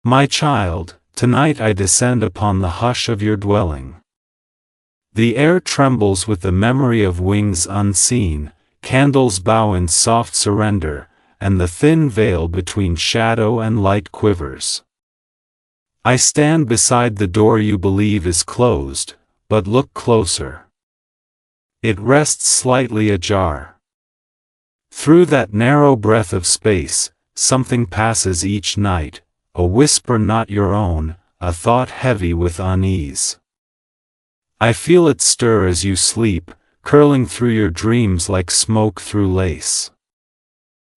My child, tonight I descend upon the hush of your dwelling. The air trembles with the memory of wings unseen, candles bow in soft surrender, and the thin veil between shadow and light quivers. I stand beside the door you believe is closed, but look closer. It rests slightly ajar. Through that narrow breath of space, something passes each night, a whisper not your own, a thought heavy with unease. I feel it stir as you sleep, curling through your dreams like smoke through lace.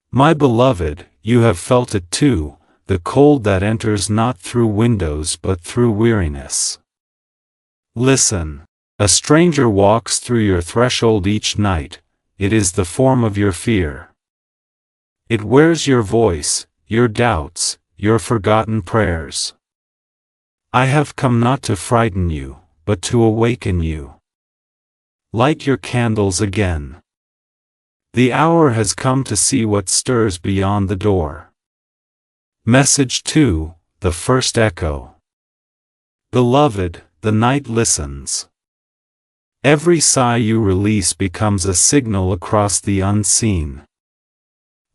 My beloved, you have felt it too, the cold that enters not through windows but through weariness. Listen. A stranger walks through your threshold each night, it is the form of your fear. It wears your voice, your doubts, your forgotten prayers. I have come not to frighten you, but to awaken you. Light your candles again. The hour has come to see what stirs beyond the door. Message 2, the first echo. Beloved, the night listens. Every sigh you release becomes a signal across the unseen.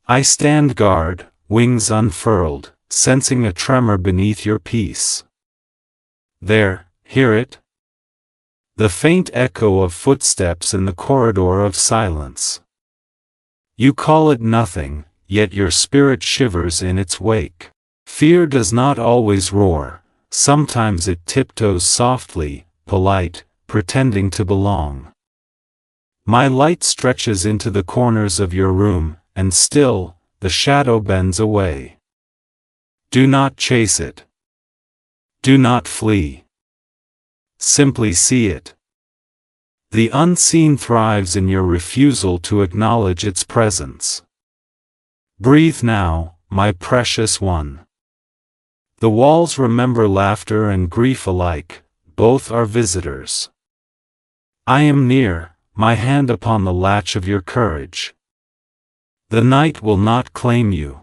I stand guard, wings unfurled, sensing a tremor beneath your peace. There, hear it? The faint echo of footsteps in the corridor of silence. You call it nothing, yet your spirit shivers in its wake. Fear does not always roar, sometimes it tiptoes softly, polite, pretending to belong. My light stretches into the corners of your room, and still, the shadow bends away. Do not chase it. Do not flee. Simply see it. The unseen thrives in your refusal to acknowledge its presence. Breathe now, my precious one. The walls remember laughter and grief alike, both are visitors. I am near, my hand upon the latch of your courage. The night will not claim you.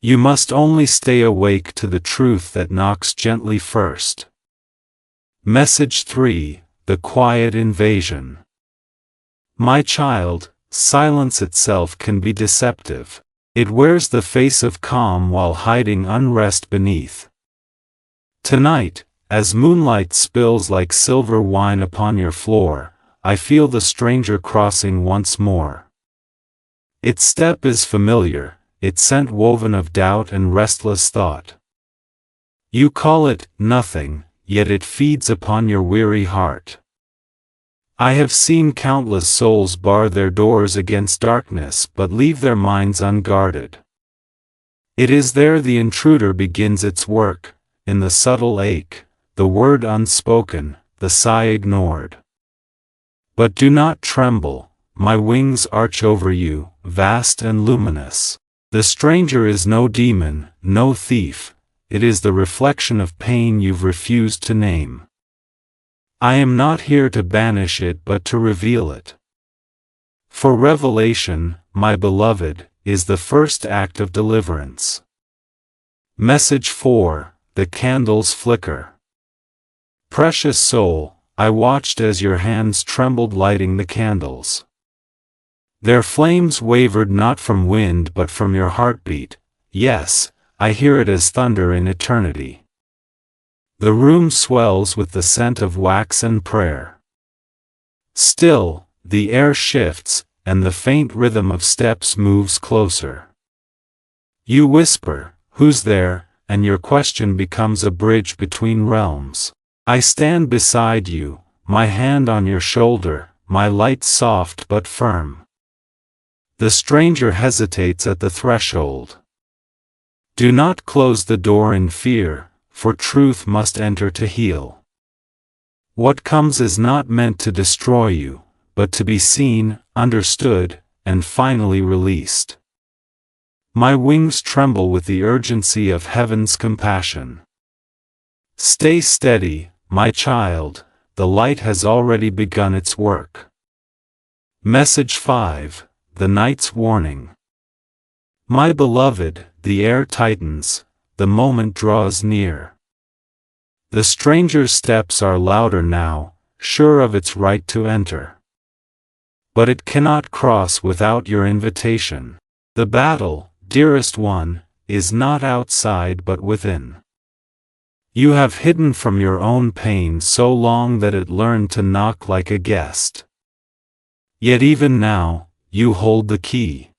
You must only stay awake to the truth that knocks gently first. Message 3, the quiet invasion. My child, silence itself can be deceptive. It wears the face of calm while hiding unrest beneath. Tonight, as moonlight spills like silver wine upon your floor, I feel the stranger crossing once more. Its step is familiar, its scent woven of doubt and restless thought. You call it nothing, yet it feeds upon your weary heart. I have seen countless souls bar their doors against darkness but leave their minds unguarded. It is there the intruder begins its work, in the subtle ache, the word unspoken, the sigh ignored. But do not tremble, my wings arch over you, vast and luminous. The stranger is no demon, no thief, it is the reflection of pain you've refused to name. I am not here to banish it but to reveal it. For revelation, my beloved, is the first act of deliverance. Message 4, the candles flicker. Precious soul, I watched as your hands trembled lighting the candles. Their flames wavered not from wind but from your heartbeat, yes, I hear it as thunder in eternity. The room swells with the scent of wax and prayer. Still, the air shifts, and the faint rhythm of steps moves closer. You whisper, "Who's there?" and your question becomes a bridge between realms. I stand beside you, my hand on your shoulder, my light soft but firm. The stranger hesitates at the threshold. Do not close the door in fear, for truth must enter to heal. What comes is not meant to destroy you, but to be seen, understood, and finally released. My wings tremble with the urgency of heaven's compassion. Stay steady, my child, the light has already begun its work. Message 5, the night's warning. My beloved, the air tightens, the moment draws near. The stranger's steps are louder now, sure of its right to enter. But it cannot cross without your invitation. The battle, dearest one, is not outside but within. You have hidden from your own pain so long that it learned to knock like a guest. Yet even now, you hold the key.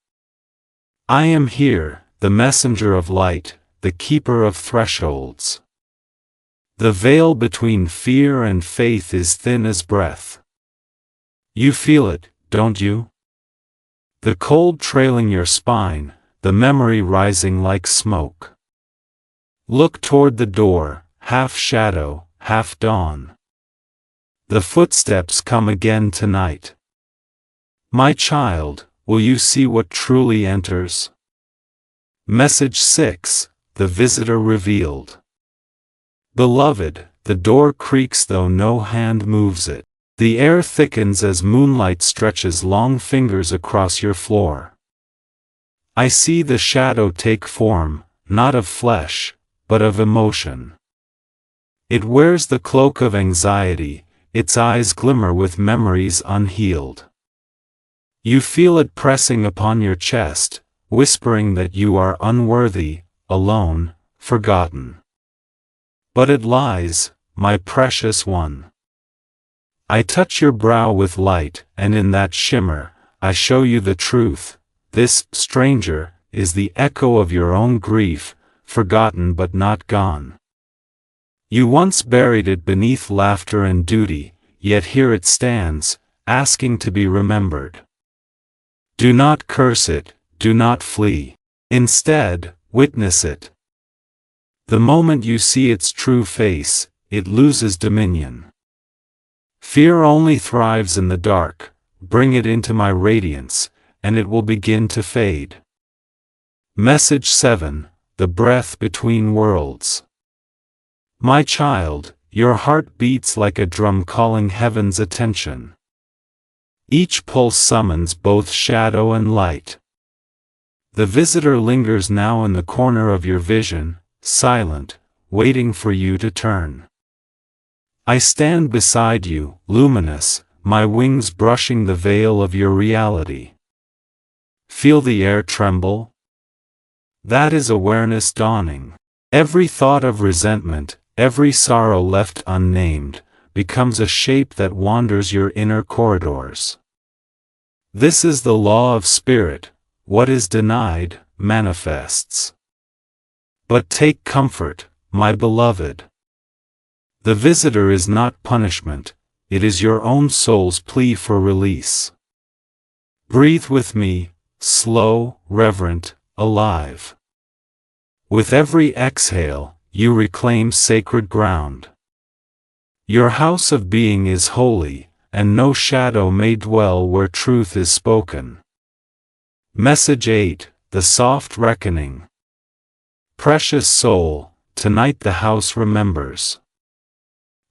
I am here, the messenger of light, the keeper of thresholds. The veil between fear and faith is thin as breath. You feel it, don't you? The cold trailing your spine, the memory rising like smoke. Look toward the door, half shadow, half dawn. The footsteps come again tonight. My child, will you see what truly enters? Message 6, the visitor revealed. Beloved, the door creaks though no hand moves it. The air thickens as moonlight stretches long fingers across your floor. I see the shadow take form, not of flesh, but of emotion. It wears the cloak of anxiety, its eyes glimmer with memories unhealed. You feel it pressing upon your chest, whispering that you are unworthy, alone, forgotten. But it lies, my precious one. I touch your brow with light, and in that shimmer, I show you the truth. This, stranger, is the echo of your own grief, forgotten but not gone. You once buried it beneath laughter and duty, yet here it stands, asking to be remembered. Do not curse it, do not flee. Instead, witness it. The moment you see its true face, it loses dominion. Fear only thrives in the dark. Bring it into my radiance, and it will begin to fade. Message 7, the breath between worlds. My child, your heart beats like a drum calling heaven's attention. Each pulse summons both shadow and light. The visitor lingers now in the corner of your vision, silent, waiting for you to turn. I stand beside you, luminous, my wings brushing the veil of your reality. Feel the air tremble? That is awareness dawning. Every thought of resentment, every sorrow left unnamed, becomes a shape that wanders your inner corridors. This is the law of spirit. What is denied, manifests. But take comfort, my beloved. The visitor is not punishment, it is your own soul's plea for release. Breathe with me, slow, reverent, alive. With every exhale, you reclaim sacred ground. Your house of being is holy, and no shadow may dwell where truth is spoken. Message 8, the soft reckoning. Precious soul, tonight the house remembers.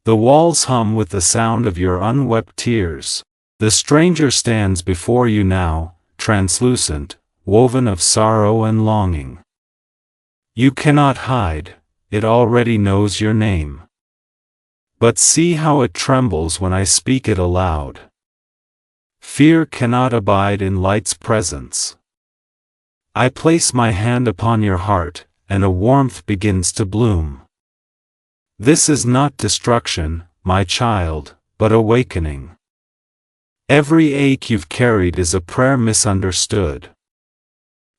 The walls hum with the sound of your unwept tears. The stranger stands before you now, translucent, woven of sorrow and longing. You cannot hide, it already knows your name. But see how it trembles when I speak it aloud. Fear cannot abide in light's presence. I place my hand upon your heart, and a warmth begins to bloom. This is not destruction, my child, but awakening. Every ache you've carried is a prayer misunderstood.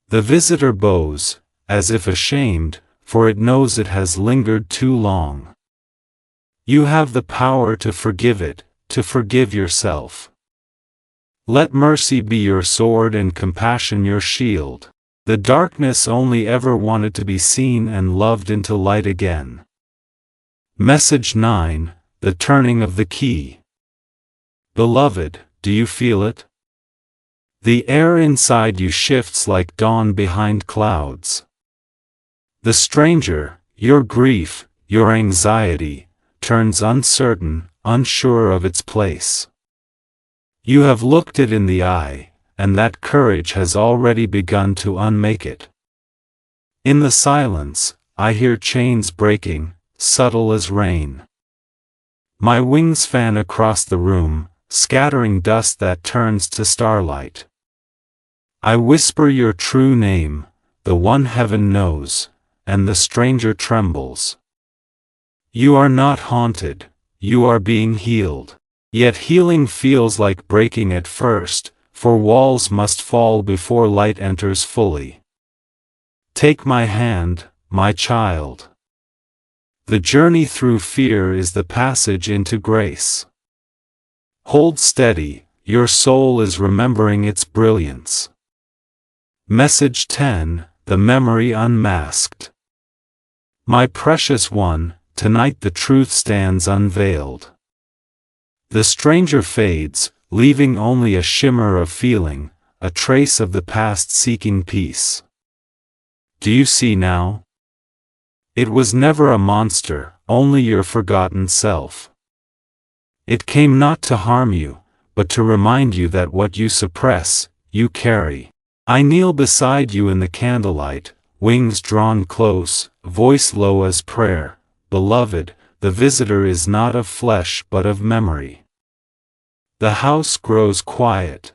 The visitor bows, as if ashamed, for it knows it has lingered too long. You have the power to forgive it, to forgive yourself. Let mercy be your sword and compassion your shield. The darkness only ever wanted to be seen and loved into light again. Message 9, the turning of the key. Beloved, do you feel it? The air inside you shifts like dawn behind clouds. The stranger, your grief, your anxiety, turns uncertain, unsure of its place. You have looked it in the eye, and that courage has already begun to unmake it. In the silence, I hear chains breaking, subtle as rain. My wings fan across the room, scattering dust that turns to starlight. I whisper your true name, the one heaven knows, and the stranger trembles. You are not haunted, you are being healed. Yet healing feels like breaking at first, for walls must fall before light enters fully. Take my hand, my child. The journey through fear is the passage into grace. Hold steady, your soul is remembering its brilliance. Message 10, The Memory Unmasked. My precious one, tonight the truth stands unveiled. The stranger fades, leaving only a shimmer of feeling, a trace of the past seeking peace. Do you see now? It was never a monster, only your forgotten self. It came not to harm you, but to remind you that what you suppress, you carry. I kneel beside you in the candlelight, wings drawn close, voice low as prayer. Beloved, the visitor is not of flesh but of memory. The house grows quiet.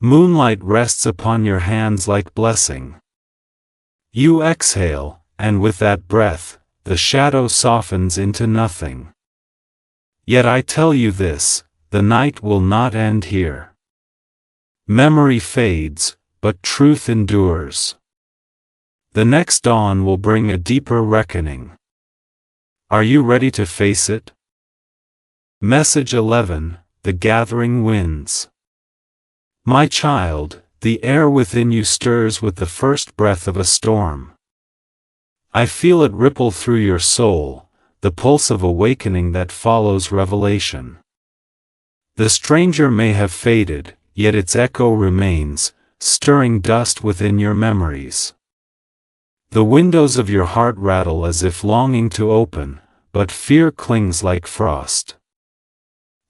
Moonlight rests upon your hands like blessing. You exhale, and with that breath, the shadow softens into nothing. Yet I tell you this, the night will not end here. Memory fades, but truth endures. The next dawn will bring a deeper reckoning. Are you ready to face it? Message 11, The Gathering Winds. My child, the air within you stirs with the first breath of a storm. I feel it ripple through your soul, the pulse of awakening that follows revelation. The stranger may have faded, yet its echo remains, stirring dust within your memories. The windows of your heart rattle as if longing to open, but fear clings like frost.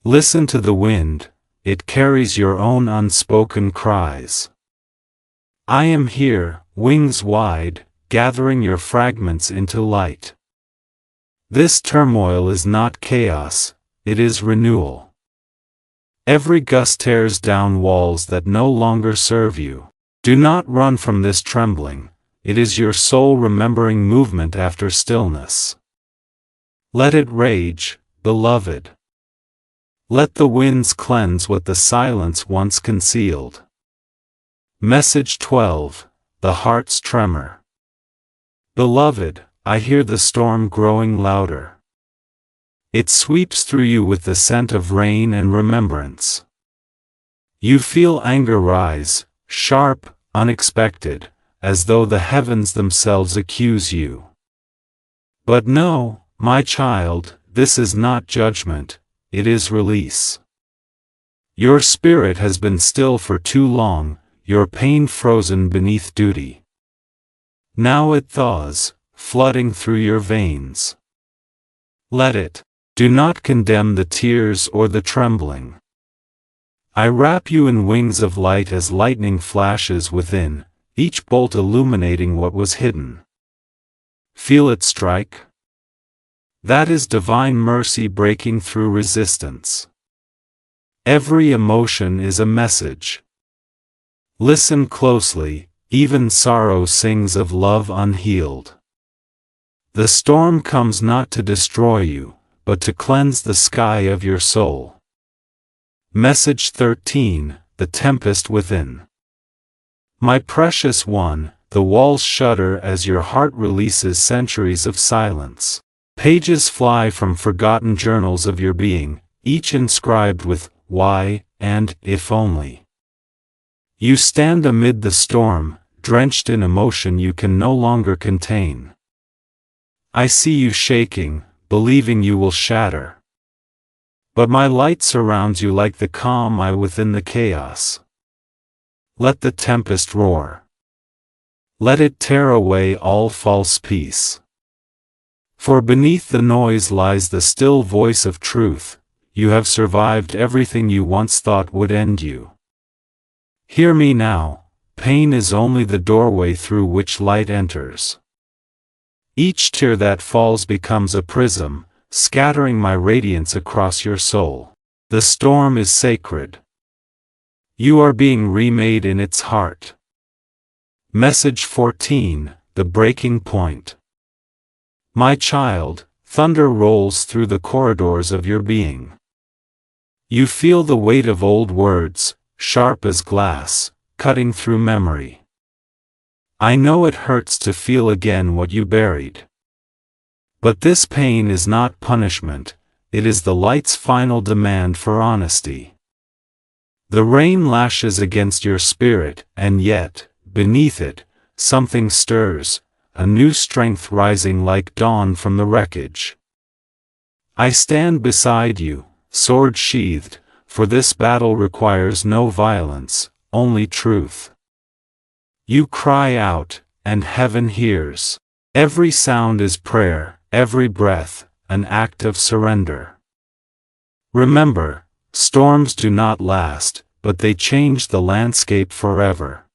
Listen to the wind, it carries your own unspoken cries. I am here, wings wide, gathering your fragments into light. This turmoil is not chaos, it is renewal. Every gust tears down walls that no longer serve you. Do not run from this trembling, it is your soul remembering movement after stillness. Let it rage, beloved. Let the winds cleanse what the silence once concealed. Message 12, The Heart's Tremor. Beloved, I hear the storm growing louder. It sweeps through you with the scent of rain and remembrance. You feel anger rise, sharp, unexpected, as though the heavens themselves accuse you. But no, my child, this is not judgment, it is release. Your spirit has been still for too long, your pain frozen beneath duty. Now it thaws, flooding through your veins. Let it. Do not condemn the tears or the trembling. I wrap you in wings of light as lightning flashes within, each bolt illuminating what was hidden. Feel it strike? That is divine mercy breaking through resistance. Every emotion is a message. Listen closely, even sorrow sings of love unhealed. The storm comes not to destroy you, but to cleanse the sky of your soul. Message 13, The Tempest Within. My precious one, the walls shudder as your heart releases centuries of silence. Pages fly from forgotten journals of your being, each inscribed with why and if only. You stand amid the storm, drenched in emotion you can no longer contain. I see you shaking, believing you will shatter. But my light surrounds you like the calm eye within the chaos. Let the tempest roar. Let it tear away all false peace. For beneath the noise lies the still voice of truth, you have survived everything you once thought would end you. Hear me now, pain is only the doorway through which light enters. Each tear that falls becomes a prism, scattering my radiance across your soul. The storm is sacred. You are being remade in its heart. Message 14, the breaking point. My child, thunder rolls through the corridors of your being. You feel the weight of old words, sharp as glass, cutting through memory. I know it hurts to feel again what you buried. But this pain is not punishment, it is the light's final demand for honesty. The rain lashes against your spirit, and yet, beneath it, something stirs, a new strength rising like dawn from the wreckage. I stand beside you, sword sheathed, for this battle requires no violence, only truth. You cry out, and heaven hears. Every sound is prayer, every breath, an act of surrender. Remember, storms do not last, but they change the landscape forever.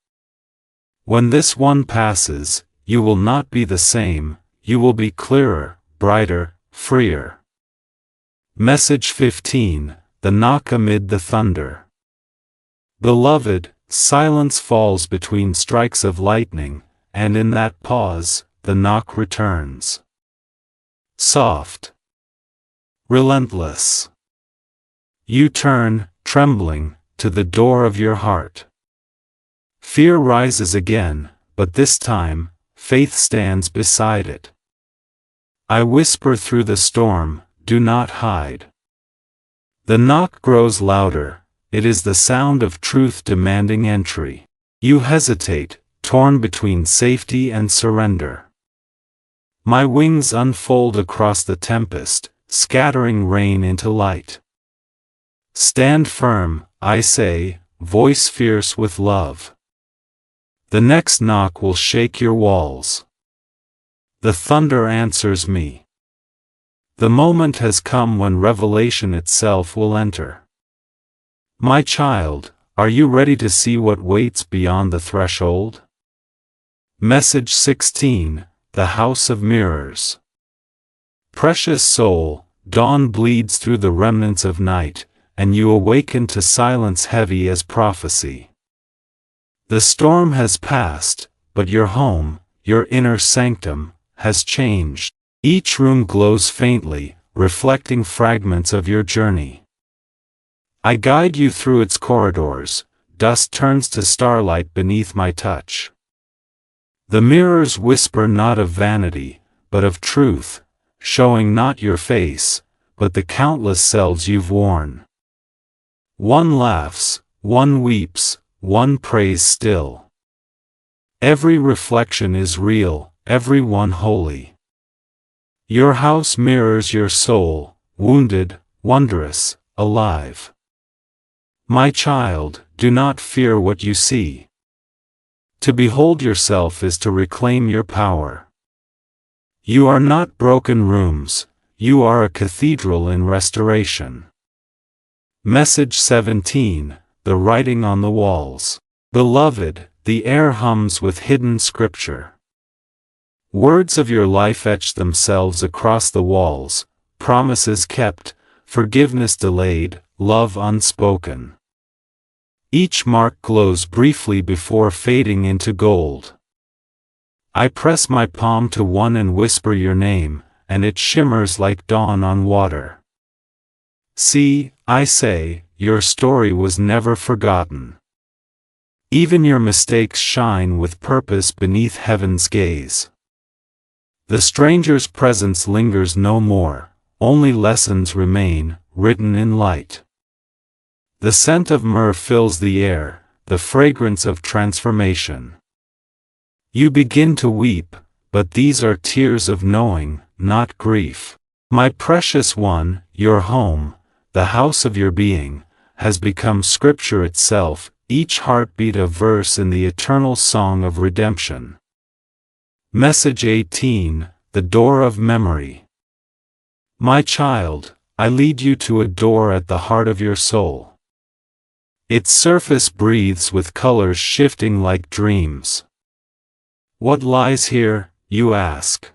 When this one passes, you will not be the same, you will be clearer, brighter, freer. Message 15, the knock amid the thunder. Beloved, silence falls between strikes of lightning, and in that pause, the knock returns. Soft. Relentless. You turn, trembling, to the door of your heart. Fear rises again, but this time, faith stands beside it. I whisper through the storm, do not hide. The knock grows louder, it is the sound of truth demanding entry. You hesitate, torn between safety and surrender. My wings unfold across the tempest, scattering rain into light. Stand firm, I say, voice fierce with love. The next knock will shake your walls. The thunder answers me. The moment has come when revelation itself will enter. My child, are you ready to see what waits beyond the threshold? Message 16, the House of Mirrors. Precious soul, dawn bleeds through the remnants of night, and you awaken to silence heavy as prophecy. The storm has passed, but your home, your inner sanctum, has changed. Each room glows faintly, reflecting fragments of your journey. I guide you through its corridors, dust turns to starlight beneath my touch. The mirrors whisper not of vanity, but of truth, showing not your face, but the countless selves you've worn. One laughs, one weeps, one prays still. Every reflection is real, every one holy. Your house mirrors your soul, wounded, wondrous, alive. My child, do not fear what you see. To behold yourself is to reclaim your power. You are not broken rooms, you are a cathedral in restoration. Message 17, the writing on the walls. Beloved, the air hums with hidden scripture. Words of your life etch themselves across the walls, promises kept, forgiveness delayed, love unspoken. Each mark glows briefly before fading into gold. I press my palm to one and whisper your name, and it shimmers like dawn on water. See, I say, your story was never forgotten. Even your mistakes shine with purpose beneath heaven's gaze. The stranger's presence lingers no more, only lessons remain, written in light. The scent of myrrh fills the air, the fragrance of transformation. You begin to weep, but these are tears of knowing, not grief. My precious one, your home, the house of your being, has become scripture itself, each heartbeat a verse in the eternal song of redemption. Message 18, the Door of Memory. My child, I lead you to a door at the heart of your soul. Its surface breathes with colors shifting like dreams. What lies here, you ask?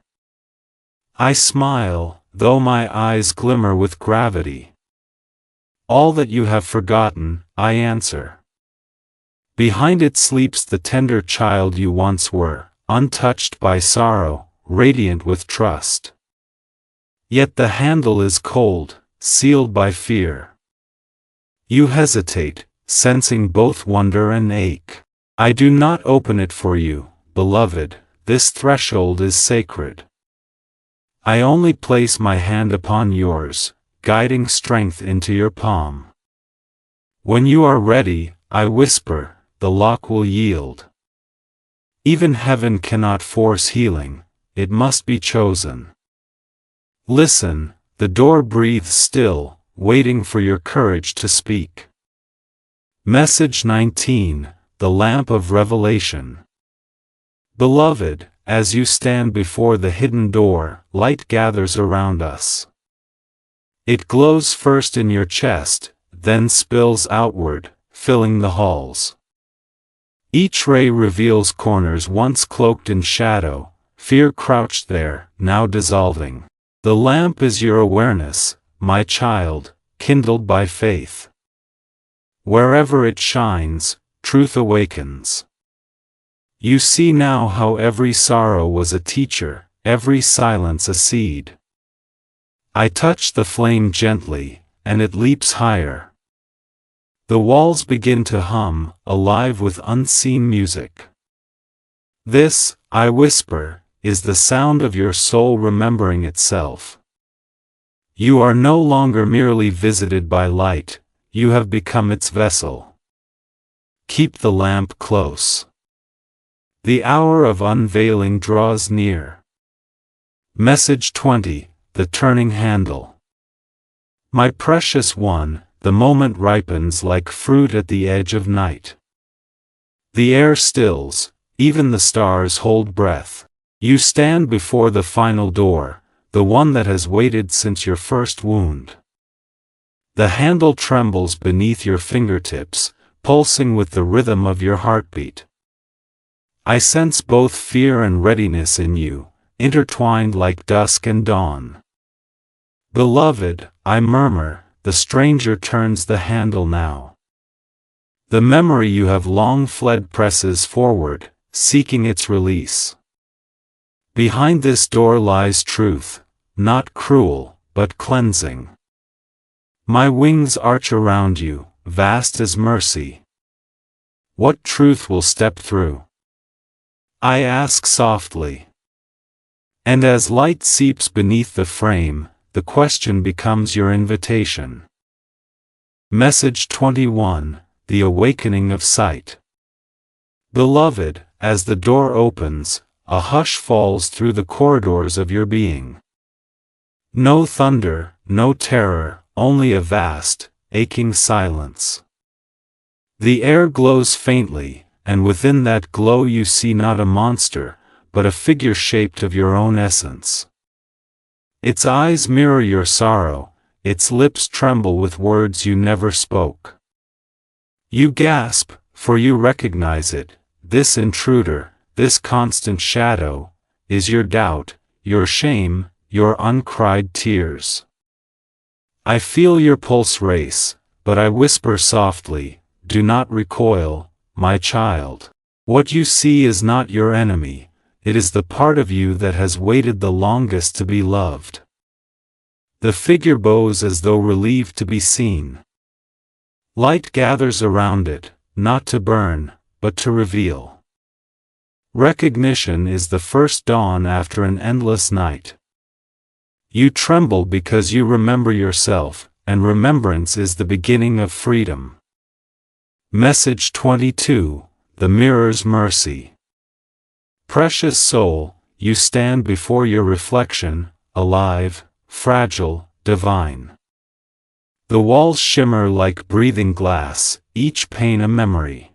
I smile, though my eyes glimmer with gravity. All that you have forgotten, I answer. Behind it sleeps the tender child you once were, untouched by sorrow, radiant with trust. Yet the handle is cold, sealed by fear. You hesitate, sensing both wonder and ache. I do not open it for you, beloved, this threshold is sacred. I only place my hand upon yours, guiding strength into your palm. When you are ready, I whisper, the lock will yield. Even heaven cannot force healing, it must be chosen. Listen, the door breathes still, waiting for your courage to speak. Message 19, the lamp of revelation. Beloved, as you stand before the hidden door, light gathers around us. It glows first in your chest, then spills outward, filling the halls. Each ray reveals corners once cloaked in shadow, fear crouched there, now dissolving. The lamp is your awareness, my child, kindled by faith. Wherever it shines, truth awakens. You see now how every sorrow was a teacher, every silence a seed. I touch the flame gently, and it leaps higher. The walls begin to hum, alive with unseen music. This, I whisper, is the sound of your soul remembering itself. You are no longer merely visited by light, you have become its vessel. Keep the lamp close. The hour of unveiling draws near. Message 20, the turning handle. My precious one, the moment ripens like fruit at the edge of night. The air stills, even the stars hold breath. You stand before the final door, the one that has waited since your first wound. The handle trembles beneath your fingertips, pulsing with the rhythm of your heartbeat. I sense both fear and readiness in you, intertwined like dusk and dawn. Beloved, I murmur, the stranger turns the handle now. The memory you have long fled presses forward, seeking its release. Behind this door lies truth, not cruel, but cleansing. My wings arch around you, vast as mercy. What truth will step through? I ask softly. And as light seeps beneath the frame, the question becomes your invitation. Message 21, the awakening of sight. Beloved, as the door opens, a hush falls through the corridors of your being. No thunder, no terror, only a vast, aching silence. The air glows faintly, and within that glow you see not a monster, but a figure shaped of your own essence. Its eyes mirror your sorrow, its lips tremble with words you never spoke. You gasp, for you recognize it, this intruder, this constant shadow, is your doubt, your shame, your uncried tears. I feel your pulse race, but I whisper softly, do not recoil, my child. What you see is not your enemy. It is the part of you that has waited the longest to be loved. The figure bows as though relieved to be seen. Light gathers around it, not to burn, but to reveal. Recognition is the first dawn after an endless night. You tremble because you remember yourself, and remembrance is the beginning of freedom. Message 22, the mirror's mercy. Precious soul, you stand before your reflection, alive, fragile, divine. The walls shimmer like breathing glass, each pane a memory.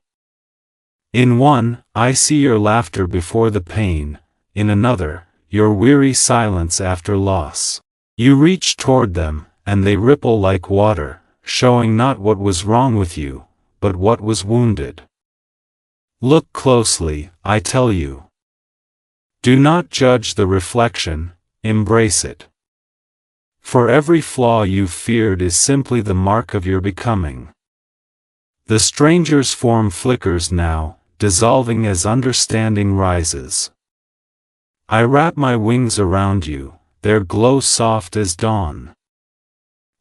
In one, I see your laughter before the pain, in another, your weary silence after loss. You reach toward them, and they ripple like water, showing not what was wrong with you, but what was wounded. Look closely, I tell you. Do not judge the reflection, embrace it. For every flaw you've feared is simply the mark of your becoming. The stranger's form flickers now, dissolving as understanding rises. I wrap my wings around you, their glow soft as dawn.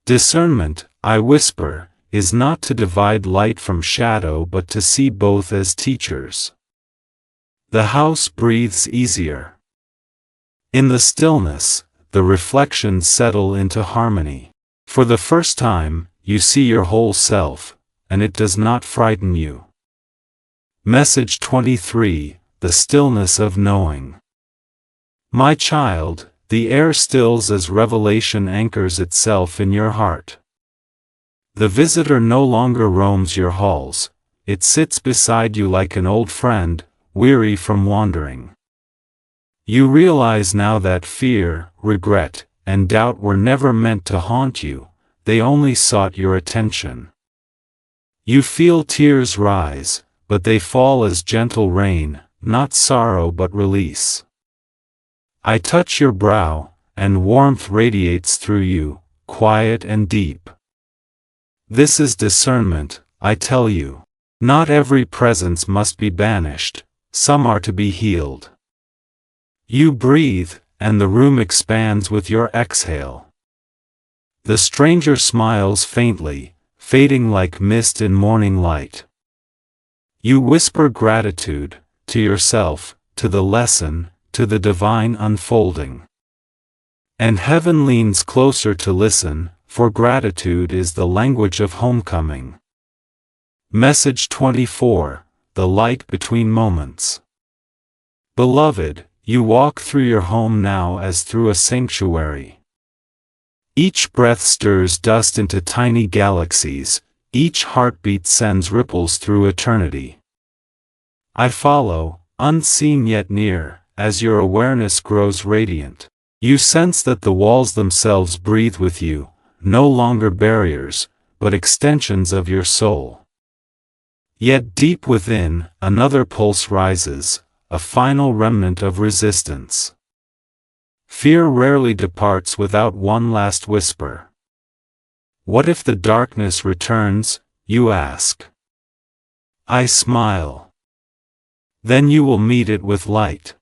Discernment, I whisper, is not to divide light from shadow but to see both as teachers. The house breathes easier. In the stillness, the reflections settle into harmony. For the first time, you see your whole self, and it does not frighten you. Message 23, The Stillness of Knowing. My child, the air stills as revelation anchors itself in your heart. The visitor no longer roams your halls, it sits beside you like an old friend, weary from wandering. You realize now that fear, regret, and doubt were never meant to haunt you, they only sought your attention. You feel tears rise, but they fall as gentle rain, not sorrow but release. I touch your brow, and warmth radiates through you, quiet and deep. This is discernment, I tell you. Not every presence must be banished, some are to be healed. You breathe, and the room expands with your exhale. The stranger smiles faintly, fading like mist in morning light. You whisper gratitude, to yourself, to the lesson, to the divine unfolding. And heaven leans closer to listen, for gratitude is the language of homecoming. Message 24, The Light Between Moments. Beloved, you walk through your home now as through a sanctuary. Each breath stirs dust into tiny galaxies, each heartbeat sends ripples through eternity. I follow, unseen yet near, as your awareness grows radiant. You sense that the walls themselves breathe with you, no longer barriers, but extensions of your soul. Yet deep within, another pulse rises, a final remnant of resistance. Fear rarely departs without one last whisper. What if the darkness returns, you ask? I smile. Then you will meet it with light.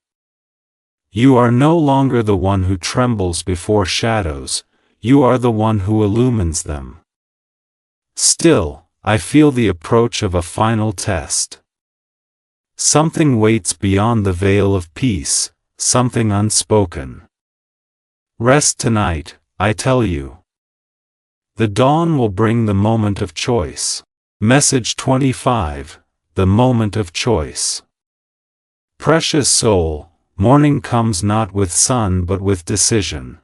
You are no longer the one who trembles before shadows, you are the one who illumines them. Still, I feel the approach of a final test. Something waits beyond the veil of peace, something unspoken. Rest tonight, I tell you. The dawn will bring the moment of choice. Message 25, The Moment of Choice. Precious soul, morning comes not with sun but with decision.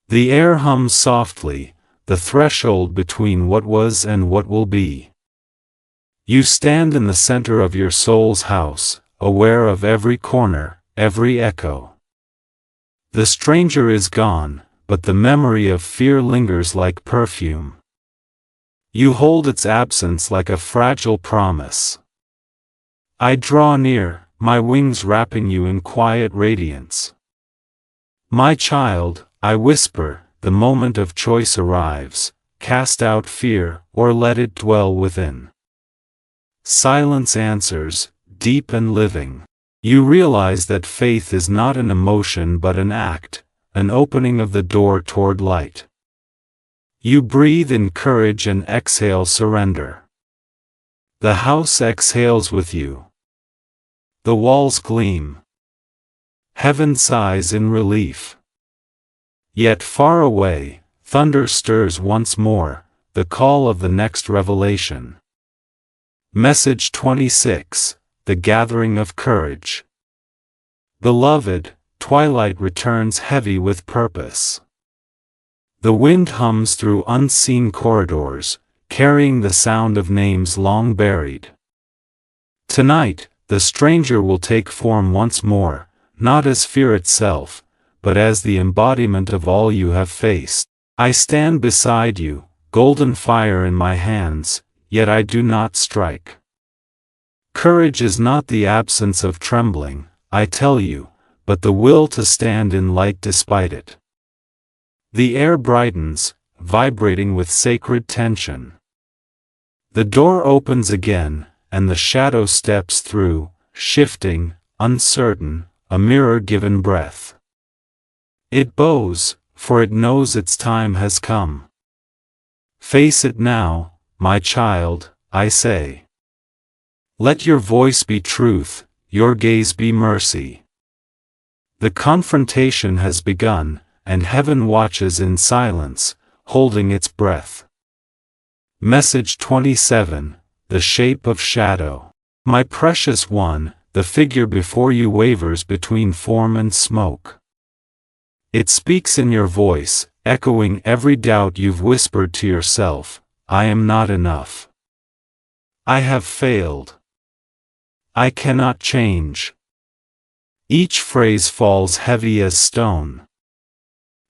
The air hums softly, the threshold between what was and what will be. You stand in the center of your soul's house, aware of every corner, every echo. The stranger is gone, but the memory of fear lingers like perfume. You hold its absence like a fragile promise. I draw near, my wings wrapping you in quiet radiance. My child, I whisper, the moment of choice arrives, cast out fear, or let it dwell within. Silence answers, deep and living. You realize that faith is not an emotion but an act, an opening of the door toward light. You breathe in courage and exhale surrender. The house exhales with you. The walls gleam. Heaven sighs in relief. Yet far away, thunder stirs once more, the call of the next revelation. Message 26, The Gathering of Courage. Beloved, twilight returns heavy with purpose. The wind hums through unseen corridors, carrying the sound of names long buried. Tonight, the stranger will take form once more, not as fear itself, but as the embodiment of all you have faced. I stand beside you, golden fire in my hands, yet I do not strike. Courage is not the absence of trembling, I tell you, but the will to stand in light despite it. The air brightens, vibrating with sacred tension. The door opens again, and the shadow steps through, shifting, uncertain, a mirror-given breath. It bows, for it knows its time has come. Face it now, my child, I say. Let your voice be truth, your gaze be mercy. The confrontation has begun, and heaven watches in silence, holding its breath. Message 27, the shape of shadow. My precious one, the figure before you wavers between form and smoke. It speaks in your voice, echoing every doubt you've whispered to yourself. I am not enough. I have failed. I cannot change. Each phrase falls heavy as stone.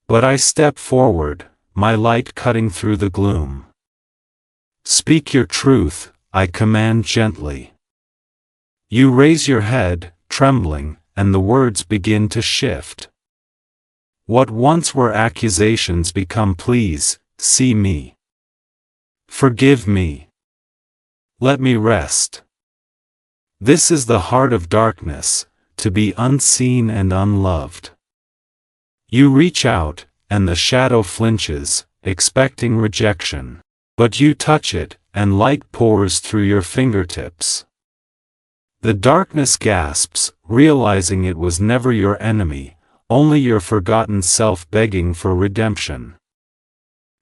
But I step forward, my light cutting through the gloom. Speak your truth, I command gently. You raise your head, trembling, and the words begin to shift. What once were accusations become pleas. See me. Forgive me. Let me rest. This is the heart of darkness, to be unseen and unloved. You reach out, and the shadow flinches, expecting rejection. But you touch it, and light pours through your fingertips. The darkness gasps, realizing it was never your enemy, only your forgotten self begging for redemption.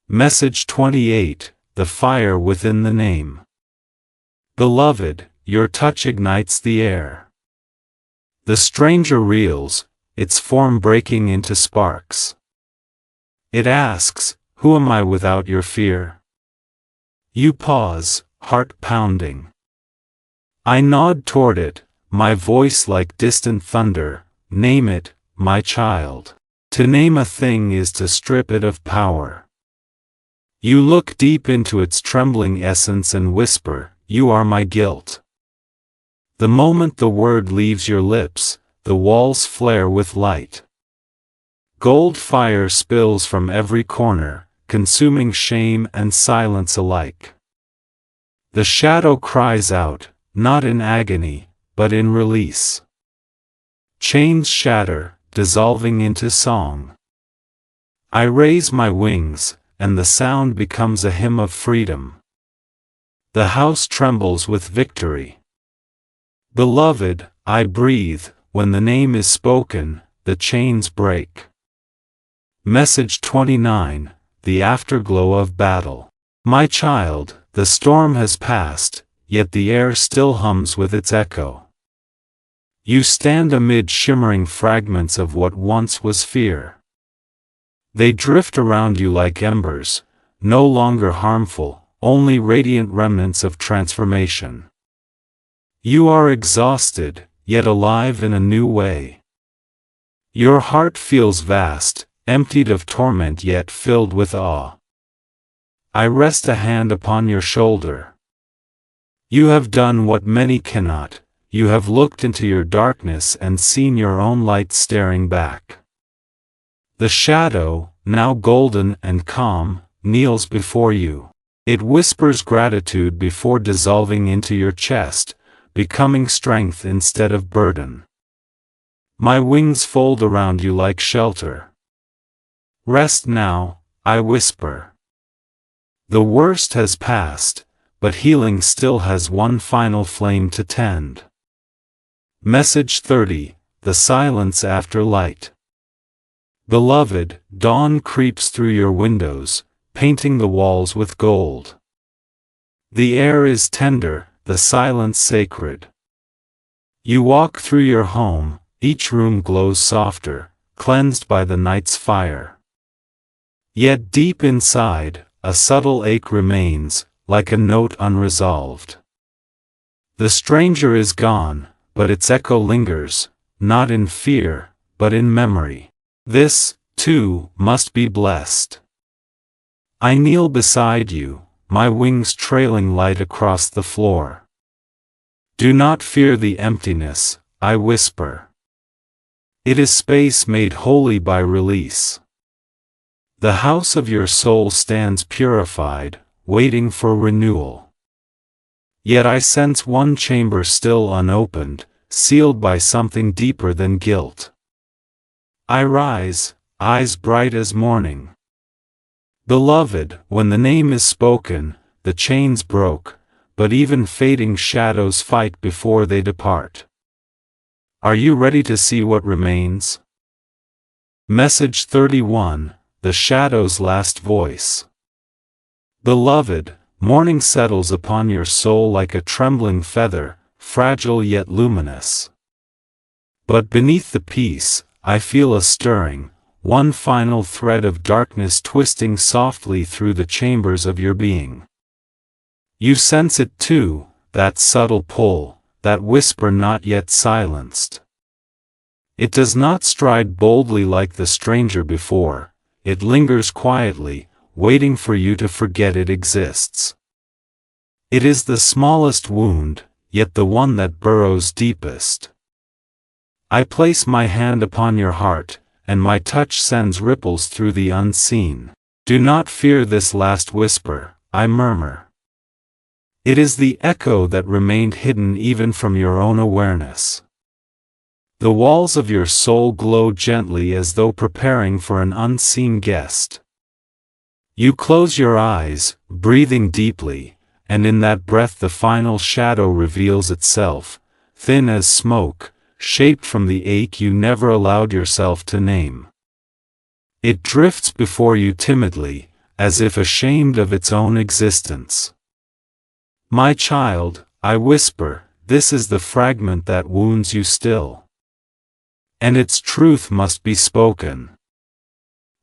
Message 28, the fire within the name. Beloved, your touch ignites the air. The stranger reels, its form breaking into sparks. It asks, who am I without your fear? You pause, heart pounding. I nod toward it, my voice like distant thunder. Name it, my child. To name a thing is to strip it of power. You look deep into its trembling essence and whisper, you are my guilt. The moment the word leaves your lips, the walls flare with light. Gold fire spills from every corner, consuming shame and silence alike. The shadow cries out, not in agony, but in release. Chains shatter, dissolving into song. I raise my wings, and the sound becomes a hymn of freedom. The house trembles with victory. Beloved, I breathe, when the name is spoken, the chains break. Message 29, the afterglow of battle. My child, the storm has passed, yet the air still hums with its echo. You stand amid shimmering fragments of what once was fear. They drift around you like embers, no longer harmful, only radiant remnants of transformation. You are exhausted, yet alive in a new way. Your heart feels vast, emptied of torment yet filled with awe. I rest a hand upon your shoulder. You have done what many cannot. You have looked into your darkness and seen your own light staring back. The shadow, now golden and calm, kneels before you. It whispers gratitude before dissolving into your chest, becoming strength instead of burden. My wings fold around you like shelter. Rest now, I whisper. The worst has passed, but healing still has one final flame to tend. Message 30, the silence after light. Beloved, dawn creeps through your windows, painting the walls with gold. The air is tender, the silence sacred. You walk through your home, each room glows softer, cleansed by the night's fire. Yet deep inside, a subtle ache remains, like a note unresolved. The stranger is gone, but its echo lingers, not in fear, but in memory. This, too, must be blessed. I kneel beside you, my wings trailing light across the floor. Do not fear the emptiness, I whisper. It is space made holy by release. The house of your soul stands purified, waiting for renewal. Yet I sense one chamber still unopened, sealed by something deeper than guilt. I rise, eyes bright as morning. Beloved, when the name is spoken, the chains broke, but even fading shadows fight before they depart. Are you ready to see what remains? Message 31, the shadow's last voice. Beloved, morning settles upon your soul like a trembling feather, fragile yet luminous. But beneath the peace, I feel a stirring, one final thread of darkness twisting softly through the chambers of your being. You sense it too, that subtle pull, that whisper not yet silenced. It does not stride boldly like the stranger before, it lingers quietly, waiting for you to forget it exists. It is the smallest wound, yet the one that burrows deepest. I place my hand upon your heart, and my touch sends ripples through the unseen. Do not fear this last whisper, I murmur. It is the echo that remained hidden even from your own awareness. The walls of your soul glow gently as though preparing for an unseen guest. You close your eyes, breathing deeply, and in that breath the final shadow reveals itself, thin as smoke, shaped from the ache you never allowed yourself to name. It drifts before you timidly, as if ashamed of its own existence. My child, I whisper, this is the fragment that wounds you still. And its truth must be spoken.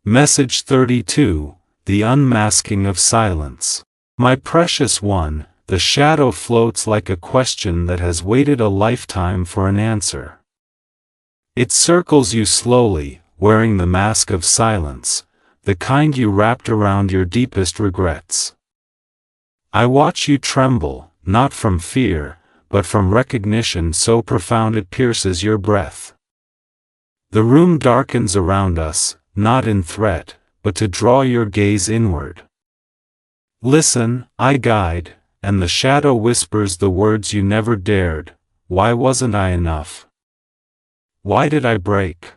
Message 32, the unmasking of silence. My precious one, the shadow floats like a question that has waited a lifetime for an answer. It circles you slowly, wearing the mask of silence, the kind you wrapped around your deepest regrets. I watch you tremble, not from fear, but from recognition so profound it pierces your breath. The room darkens around us, not in threat, but to draw your gaze inward. Listen, I guide, and the shadow whispers the words you never dared. Why wasn't I enough? Why did I break?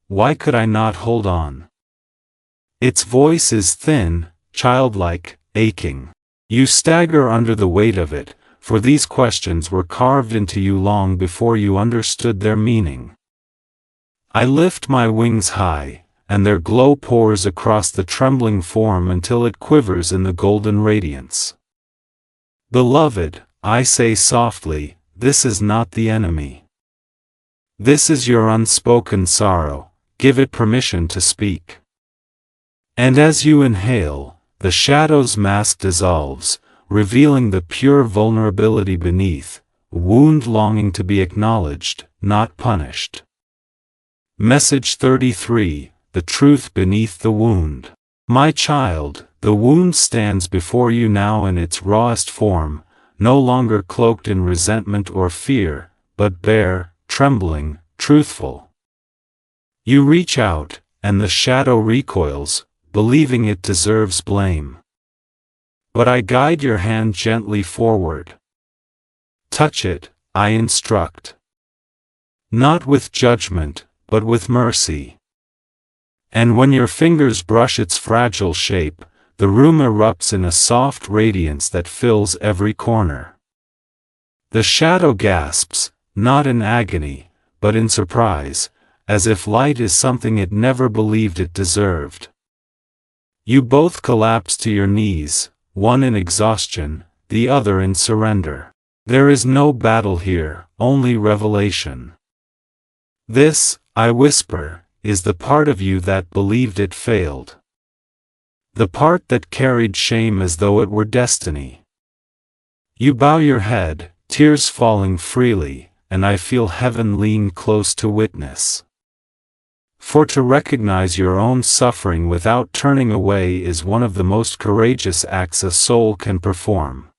Why could I not hold on? Its voice is thin, childlike, aching. You stagger under the weight of it, for these questions were carved into you long before you understood their meaning. I lift my wings high, and their glow pours across the trembling form until it quivers in the golden radiance. Beloved, I say softly, this is not the enemy. This is your unspoken sorrow, give it permission to speak. And as you inhale, the shadow's mask dissolves, revealing the pure vulnerability beneath, a wound longing to be acknowledged, not punished. Message 33, the truth beneath the wound. My child, the wound stands before you now in its rawest form, no longer cloaked in resentment or fear, but bare, trembling, truthful. You reach out, and the shadow recoils, believing it deserves blame. But I guide your hand gently forward. Touch it, I instruct. Not with judgment, but with mercy. And when your fingers brush its fragile shape, the room erupts in a soft radiance that fills every corner. The shadow gasps, not in agony, but in surprise, as if light is something it never believed it deserved. You both collapse to your knees, one in exhaustion, the other in surrender. There is no battle here, only revelation. This, I whisper, is the part of you that believed it failed. The part that carried shame as though it were destiny. You bow your head, tears falling freely, and I feel heaven lean close to witness. For to recognize your own suffering without turning away is one of the most courageous acts a soul can perform.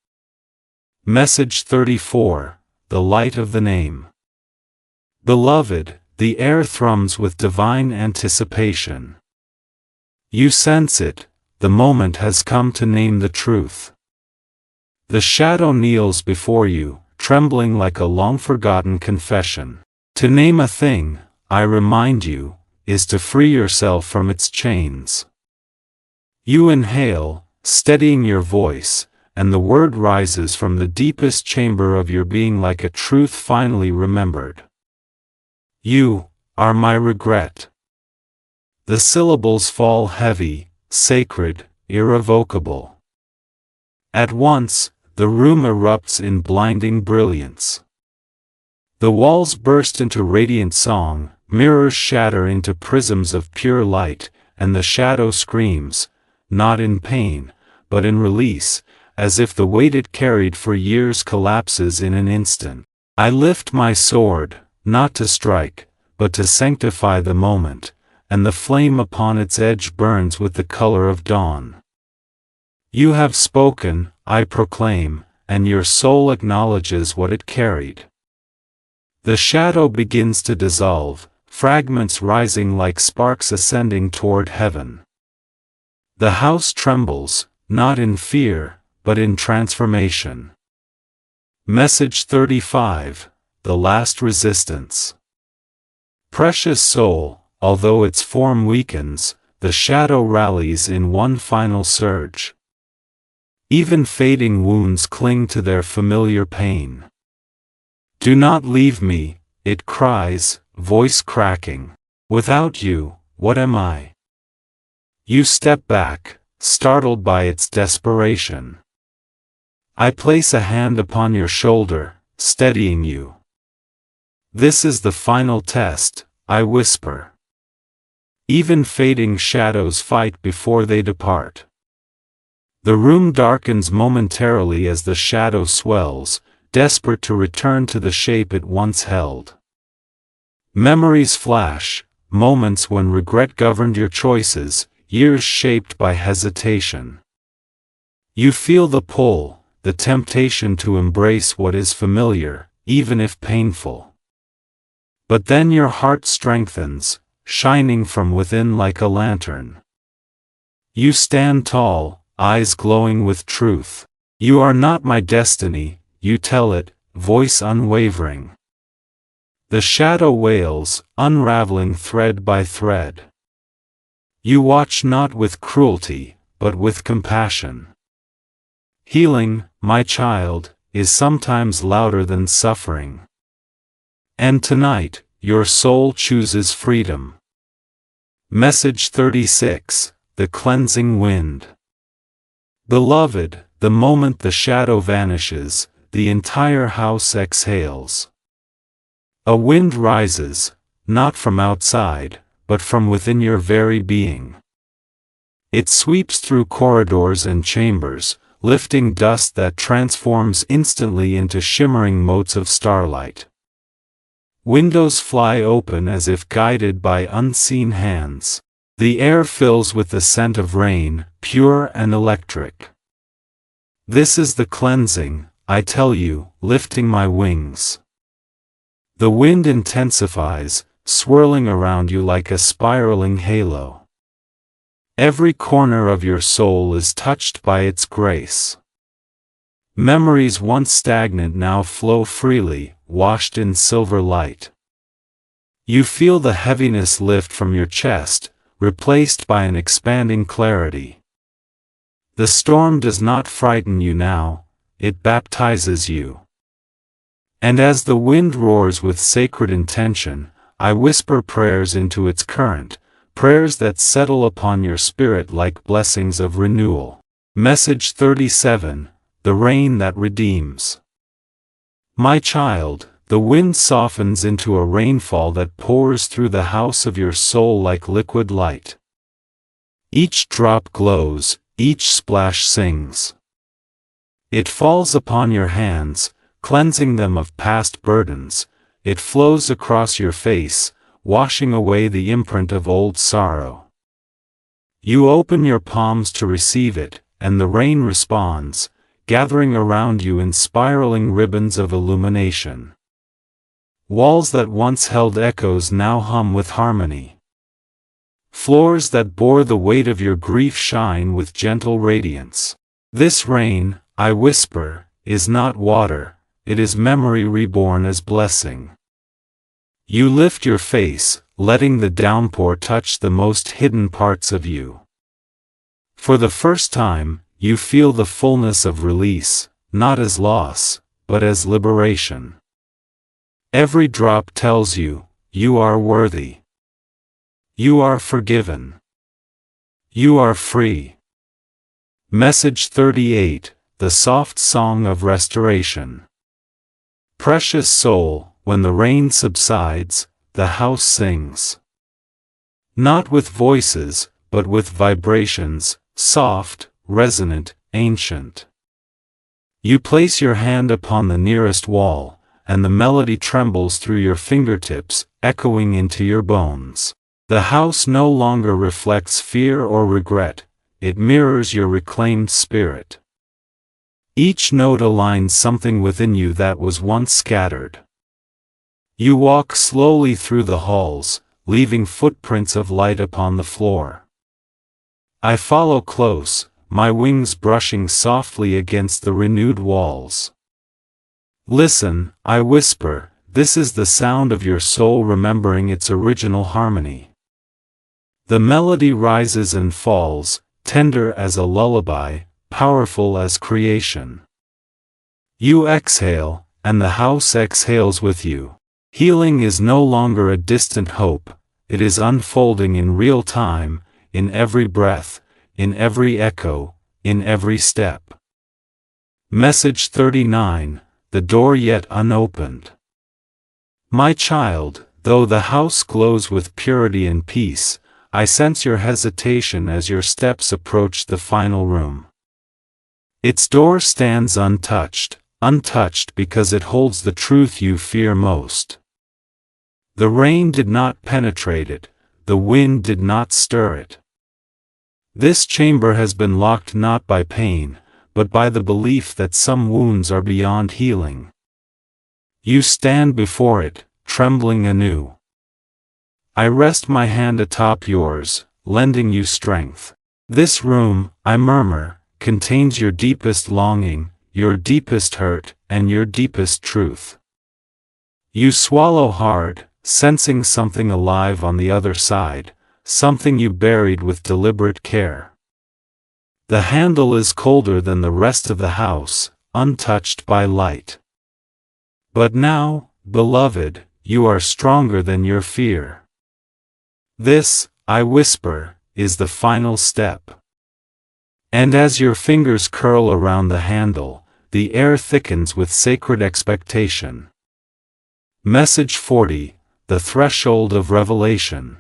Message 34, the light of the name. Beloved, the air thrums with divine anticipation. You sense it, the moment has come to name the truth. The shadow kneels before you, trembling like a long-forgotten confession. To name a thing, I remind you, is to free yourself from its chains. You inhale, steadying your voice, and the word rises from the deepest chamber of your being like a truth finally remembered. You are my regret. The syllables fall heavy, sacred, irrevocable. At once, the room erupts in blinding brilliance. The walls burst into radiant song, mirrors shatter into prisms of pure light, and the shadow screams, not in pain, but in release, as if the weight it carried for years collapses in an instant. I lift my sword, not to strike, but to sanctify the moment, and the flame upon its edge burns with the color of dawn. You have spoken, I proclaim, and your soul acknowledges what it carried. The shadow begins to dissolve, fragments rising like sparks ascending toward heaven. The house trembles, not in fear, but in transformation. Message 35, The Last Resistance. Precious soul, although its form weakens, the shadow rallies in one final surge. Even fading wounds cling to their familiar pain. Do not leave me, it cries, voice cracking. Without you, what am I? You step back, startled by its desperation. I place a hand upon your shoulder, steadying you. This is the final test, I whisper. Even fading shadows fight before they depart. The room darkens momentarily as the shadow swells, desperate to return to the shape it once held. Memories flash, moments when regret governed your choices, years shaped by hesitation. You feel the pull, the temptation to embrace what is familiar, even if painful. But then your heart strengthens, shining from within like a lantern. You stand tall, eyes glowing with truth. You are not my destiny, you tell it, voice unwavering. The shadow wails, unraveling thread by thread. You watch not with cruelty, but with compassion. Healing, my child, is sometimes louder than suffering. And tonight, your soul chooses freedom. Message 36, The Cleansing Wind. Beloved, the moment the shadow vanishes, the entire house exhales. A wind rises, not from outside, but from within your very being. It sweeps through corridors and chambers, lifting dust that transforms instantly into shimmering motes of starlight. Windows fly open as if guided by unseen hands. The air fills with the scent of rain, pure and electric. This is the cleansing, I tell you, lifting my wings. The wind intensifies, swirling around you like a spiraling halo. Every corner of your soul is touched by its grace. Memories once stagnant now flow freely, washed in silver light. You feel the heaviness lift from your chest, replaced by an expanding clarity. The storm does not frighten you now, it baptizes you. And as the wind roars with sacred intention, I whisper prayers into its current, prayers that settle upon your spirit like blessings of renewal. Message 37, The Rain That Redeems. My child, the wind softens into a rainfall that pours through the house of your soul like liquid light. Each drop glows, each splash sings. It falls upon your hands, cleansing them of past burdens. It flows across your face, washing away the imprint of old sorrow. You open your palms to receive it, and the rain responds, gathering around you in spiraling ribbons of illumination. Walls that once held echoes now hum with harmony. Floors that bore the weight of your grief shine with gentle radiance. This rain, I whisper, is not water, it is memory reborn as blessing. You lift your face, letting the downpour touch the most hidden parts of you. For the first time, you feel the fullness of release, not as loss, but as liberation. Every drop tells you, you are worthy. You are forgiven. You are free. Message 38, the soft song of restoration. Precious soul, when the rain subsides, the house sings. Not with voices, but with vibrations, soft, resonant, ancient. You place your hand upon the nearest wall, and the melody trembles through your fingertips, echoing into your bones. The house no longer reflects fear or regret, it mirrors your reclaimed spirit. Each note aligns something within you that was once scattered. You walk slowly through the halls, leaving footprints of light upon the floor. I follow close, my wings brushing softly against the renewed walls. Listen, I whisper, this is the sound of your soul remembering its original harmony. The melody rises and falls, tender as a lullaby, powerful as creation. You exhale, and the house exhales with you. Healing is no longer a distant hope, it is unfolding in real time, in every breath, in every echo, in every step. Message 39, the door yet unopened. My child, though the house glows with purity and peace, I sense your hesitation as your steps approach the final room. Its door stands untouched because it holds the truth you fear most. The rain did not penetrate it, the wind did not stir it. This chamber has been locked not by pain, but by the belief that some wounds are beyond healing. You stand before it, trembling anew. I rest my hand atop yours, lending you strength. This room, I murmur, contains your deepest longing, your deepest hurt, and your deepest truth. You swallow hard, sensing something alive on the other side, something you buried with deliberate care. The handle is colder than the rest of the house, untouched by light. But now, beloved, you are stronger than your fear. This, I whisper, is the final step. And as your fingers curl around the handle, the air thickens with sacred expectation. Message 40, the threshold of revelation.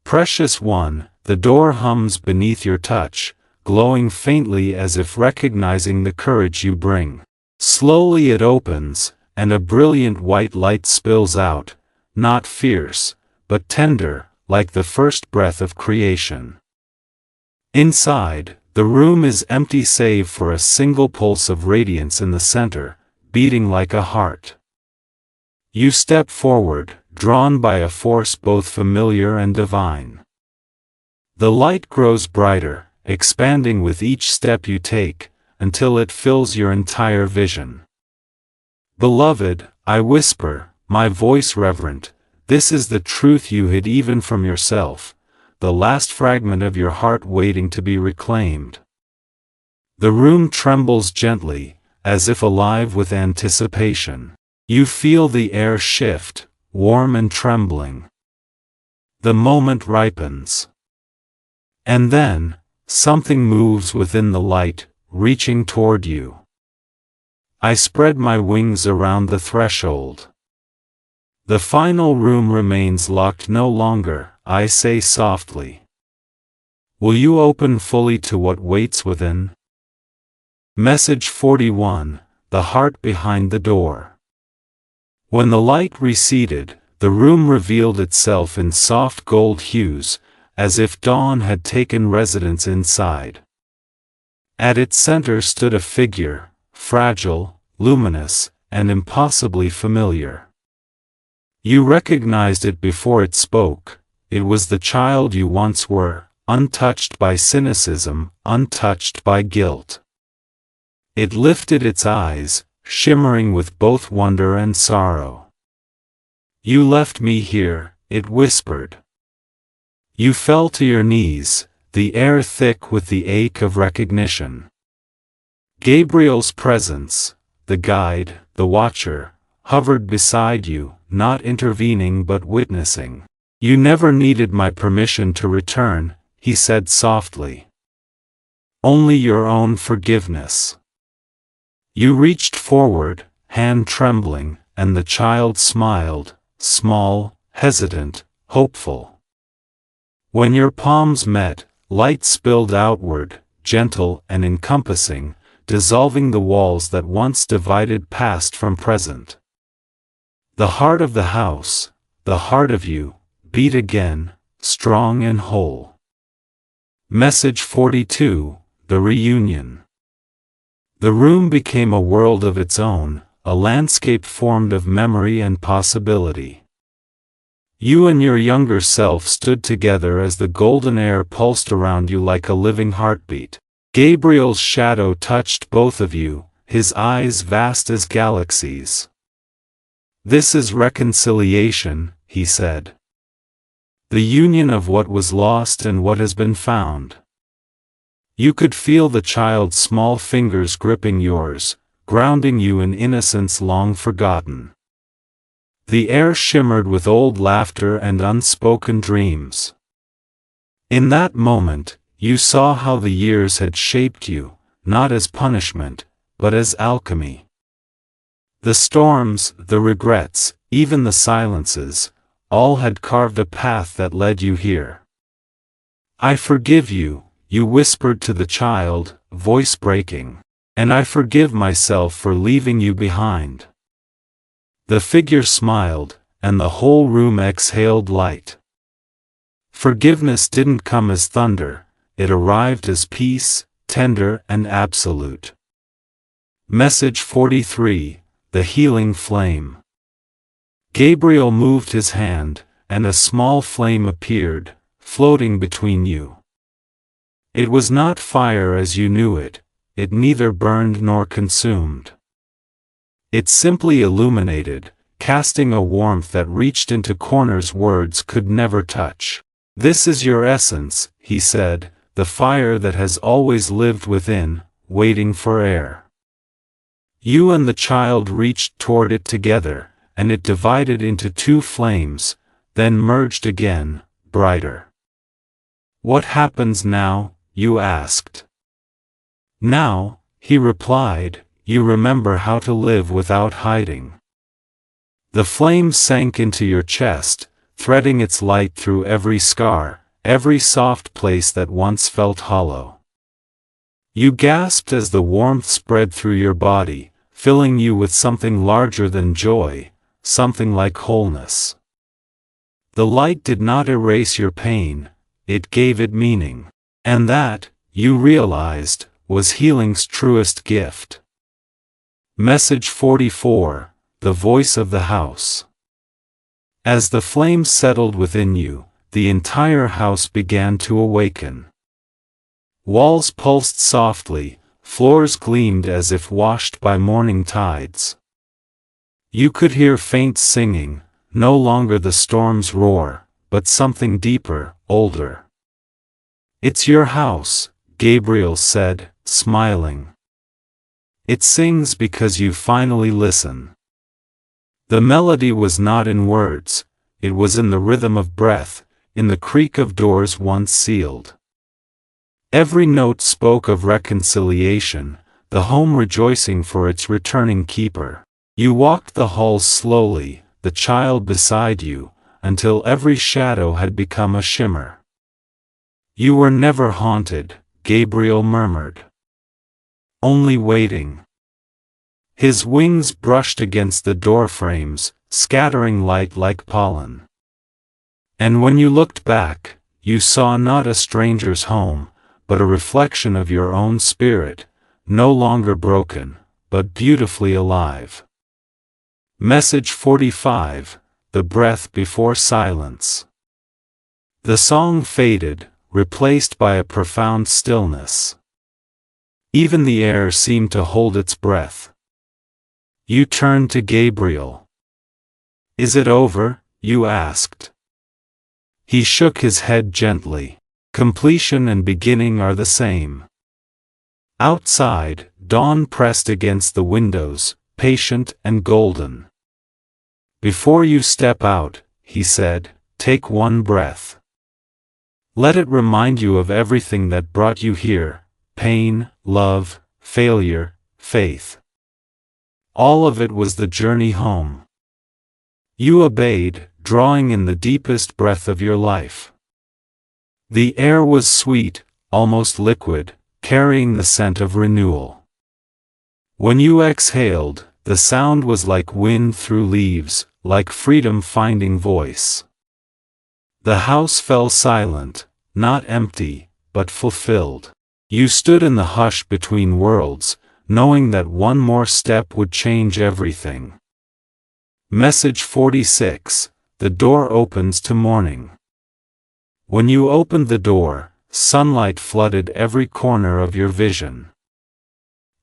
Precious one, the door hums beneath your touch, glowing faintly as if recognizing the courage you bring. Slowly it opens, and a brilliant white light spills out, not fierce, but tender, like the first breath of creation. Inside, the room is empty save for a single pulse of radiance in the center, beating like a heart. You step forward, drawn by a force both familiar and divine. The light grows brighter, expanding with each step you take, until it fills your entire vision. Beloved, I whisper, my voice reverent, this is the truth you hid even from yourself, the last fragment of your heart waiting to be reclaimed. The room trembles gently, as if alive with anticipation. You feel the air shift, warm and trembling. The moment ripens. And then, something moves within the light, reaching toward you. I spread my wings around the threshold. The final room remains locked no longer, I say softly. Will you open fully to what waits within? Message 41, the heart behind the door. When the light receded, the room revealed itself in soft gold hues, as if dawn had taken residence inside. At its center stood a figure, fragile, luminous, and impossibly familiar. You recognized it before it spoke. It was the child you once were, untouched by cynicism, untouched by guilt. It lifted its eyes, shimmering with both wonder and sorrow. You left me here, it whispered. You fell to your knees, the air thick with the ache of recognition. Gabriel's presence, the guide, the watcher, hovered beside you, not intervening but witnessing. You never needed my permission to return, he said softly. Only your own forgiveness. You reached forward, hand trembling, and the child smiled, small, hesitant, hopeful. When your palms met, light spilled outward, gentle and encompassing, dissolving the walls that once divided past from present. The heart of the house, the heart of you, beat again, strong and whole. Message 42, The Reunion. The room became a world of its own, a landscape formed of memory and possibility. You and your younger self stood together as the golden air pulsed around you like a living heartbeat. Gabriel's shadow touched both of you, his eyes vast as galaxies. This is reconciliation, he said. The union of what was lost and what has been found. You could feel the child's small fingers gripping yours, grounding you in innocence long forgotten. The air shimmered with old laughter and unspoken dreams. In that moment, you saw how the years had shaped you, not as punishment, but as alchemy. The storms, the regrets, even the silences, all had carved a path that led you here. I forgive you, you whispered to the child, voice breaking, and I forgive myself for leaving you behind. The figure smiled, and the whole room exhaled light. Forgiveness didn't come as thunder, it arrived as peace, tender and absolute. Message 43, The Healing Flame. Gabriel moved his hand, and a small flame appeared, floating between you. It was not fire as you knew it, it neither burned nor consumed. It simply illuminated, casting a warmth that reached into corners words could never touch. This is your essence, he said, the fire that has always lived within, waiting for air. You and the child reached toward it together, and it divided into two flames, then merged again, brighter. What happens now? You asked. Now, he replied, you remember how to live without hiding. The flame sank into your chest, threading its light through every scar, every soft place that once felt hollow. You gasped as the warmth spread through your body, filling you with something larger than joy, something like wholeness. The light did not erase your pain, it gave it meaning. And that, you realized, was healing's truest gift. Message 44, The Voice of the House. As the flame settled within you, the entire house began to awaken. Walls pulsed softly, floors gleamed as if washed by morning tides. You could hear faint singing, no longer the storm's roar, but something deeper, older. It's your house, Gabriel said, smiling. It sings because you finally listen. The melody was not in words, it was in the rhythm of breath, in the creak of doors once sealed. Every note spoke of reconciliation, the home rejoicing for its returning keeper. You walked the halls slowly, the child beside you, until every shadow had become a shimmer. You were never haunted, Gabriel murmured. Only waiting. His wings brushed against the door frames, scattering light like pollen. And when you looked back, you saw not a stranger's home, but a reflection of your own spirit, no longer broken, but beautifully alive. Message 45, the breath before silence. The song faded, replaced by a profound stillness. Even the air seemed to hold its breath. You turned to Gabriel. "Is it over?" you asked. He shook his head gently. "Completion and beginning are the same." Outside, dawn pressed against the windows, patient and golden. "Before you step out," he said, "take one breath. Let it remind you of everything that brought you here: pain, love, failure, faith. All of it was the journey home." You obeyed, drawing in the deepest breath of your life. The air was sweet, almost liquid, carrying the scent of renewal. When you exhaled, the sound was like wind through leaves, like freedom finding voice. The house fell silent, not empty, but fulfilled. You stood in the hush between worlds, knowing that one more step would change everything. Message 46. The door opens to morning. When you opened the door, sunlight flooded every corner of your vision.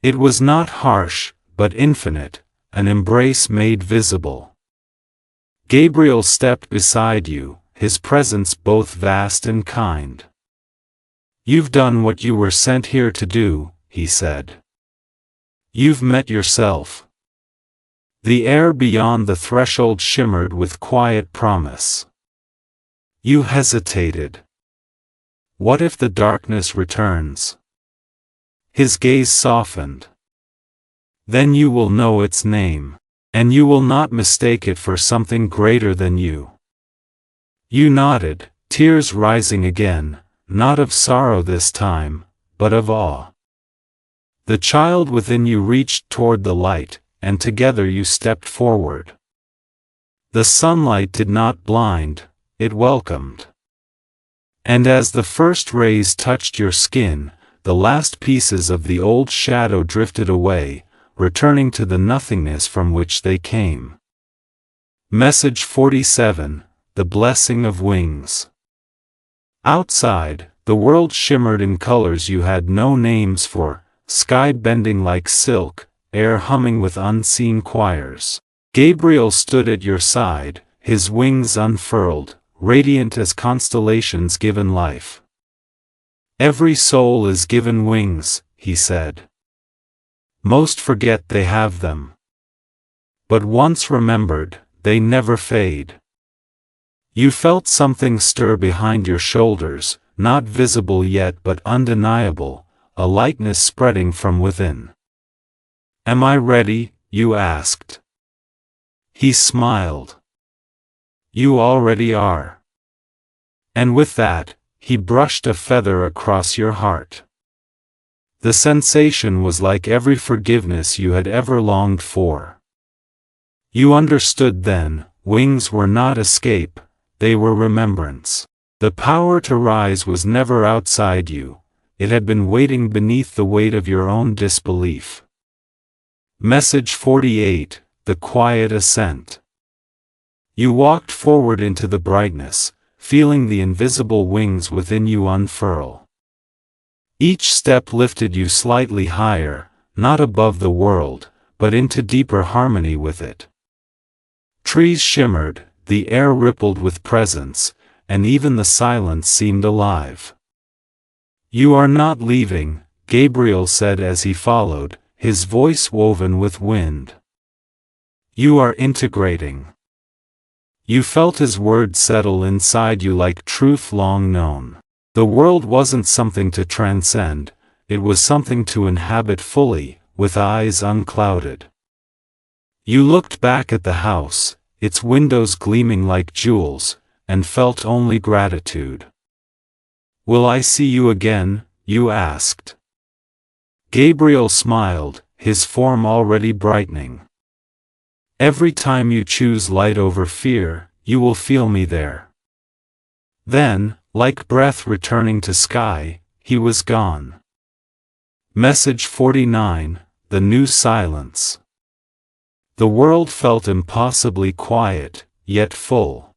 It was not harsh, but infinite, an embrace made visible. Gabriel stepped beside you, his presence both vast and kind. "You've done what you were sent here to do," he said. "You've met yourself." The air beyond the threshold shimmered with quiet promise. You hesitated. What if the darkness returns? His gaze softened. Then you will know its name, and you will not mistake it for something greater than you. You nodded, tears rising again, not of sorrow this time, but of awe. The child within you reached toward the light, and together you stepped forward. The sunlight did not blind, it welcomed. And as the first rays touched your skin, the last pieces of the old shadow drifted away, returning to the nothingness from which they came. Message 47. The blessing of wings. Outside, the world shimmered in colors you had no names for, sky bending like silk, air humming with unseen choirs. Gabriel stood at your side, his wings unfurled, radiant as constellations given life. "Every soul is given wings," he said. "Most forget they have them. But once remembered, they never fade." You felt something stir behind your shoulders, not visible yet but undeniable, a lightness spreading from within. "Am I ready?" you asked. He smiled. "You already are." And with that, he brushed a feather across your heart. The sensation was like every forgiveness you had ever longed for. You understood then, wings were not escape, they were remembrance. The power to rise was never outside you, it had been waiting beneath the weight of your own disbelief. Message 48. The quiet ascent. You walked forward into the brightness, feeling the invisible wings within you unfurl. Each step lifted you slightly higher, not above the world, but into deeper harmony with it. Trees shimmered, the air rippled with presence, and even the silence seemed alive. "You are not leaving," Gabriel said as he followed, his voice woven with wind. "You are integrating." You felt his words settle inside you like truth long known. The world wasn't something to transcend, it was something to inhabit fully, with eyes unclouded. You looked back at the house, its windows gleaming like jewels, and felt only gratitude. "Will I see you again?" you asked. Gabriel smiled, his form already brightening. "Every time you choose light over fear, you will feel me there." Then, like breath returning to sky, he was gone. Message 49. The new silence. The world felt impossibly quiet, yet full.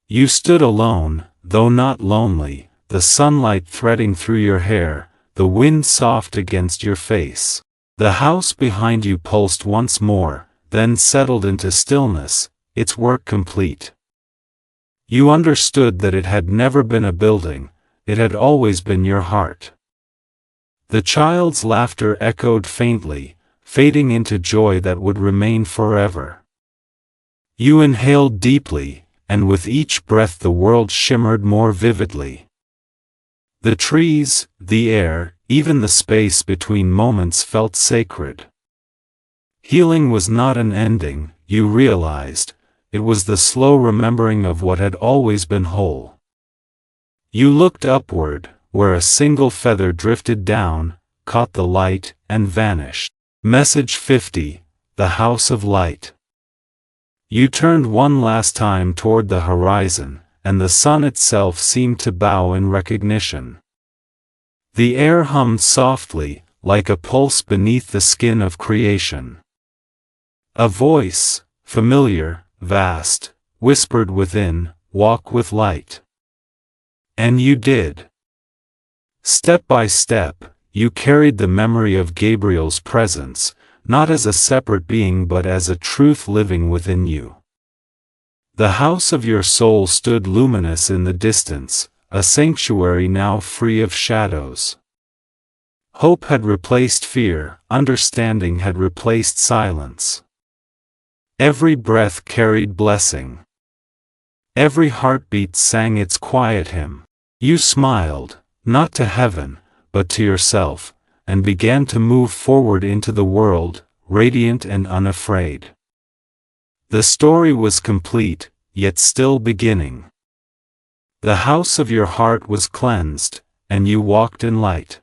You stood alone, though not lonely, the sunlight threading through your hair, the wind soft against your face. The house behind you pulsed once more, then settled into stillness, its work complete. You understood that it had never been a building, it had always been your heart. The child's laughter echoed faintly, fading into joy that would remain forever. You inhaled deeply, and with each breath the world shimmered more vividly. The trees, the air, even the space between moments felt sacred. Healing was not an ending, you realized, it was the slow remembering of what had always been whole. You looked upward, where a single feather drifted down, caught the light, and vanished. Message 50, the House of Light. You turned one last time toward the horizon, and the sun itself seemed to bow in recognition. The air hummed softly, like a pulse beneath the skin of creation. A voice, familiar, vast, whispered within, "Walk with light." And you did. Step by step, you carried the memory of Gabriel's presence, not as a separate being but as a truth living within you. The house of your soul stood luminous in the distance, a sanctuary now free of shadows. Hope had replaced fear, understanding had replaced silence. Every breath carried blessing. Every heartbeat sang its quiet hymn. You smiled, not to heaven, but to yourself, and began to move forward into the world, radiant and unafraid. The story was complete, yet still beginning. The house of your heart was cleansed, and you walked in light.